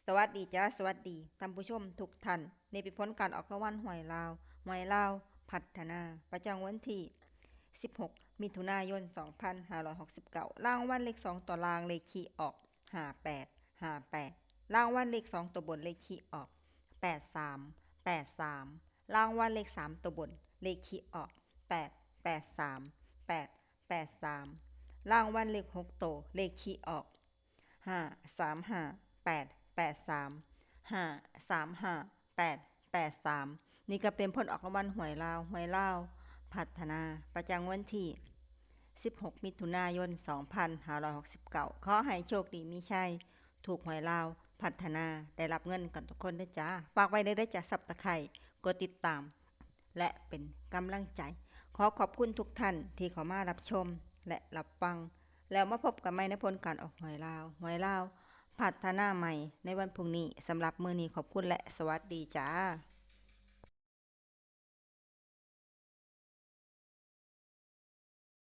สวัสดีจ้าสวัสดีท่านผู้ชมทุกท่านในผลการออกรางวัลหวยลาวพัฒนาประจำวันที่16มิถุนายน2569รางวัลเลข2ตัวล่างเลขที่ออก58รางวัลเลข2ตัวบนเลขที่ออก83รางวัลเลข3ตัวบนเลขที่ออก883รางวัลเลข6ตัวเลขที่ออก5358883นี่ก็เป็นผลออกรางวัลหวยลาวพัฒนาประจำวันที่16มิถุนายน2569ขอให้โชคดีมีชัยถูกหวยลาวพัฒนาได้รับเงินกันทุกคนด้วยจ้าฝากไว้ได้จ้าSubscribeกดติดตามและเป็นกำลังใจขอบคุณทุกท่านที่เข้ามารับชมและรับฟังแล้วมาพบกันใหม่ในผลการออกหวยลาวพัฒนาใหม่ในวันพรุ่งนี้สำหรับมื้อนี้ขอบคุณและสวัสดีจ้า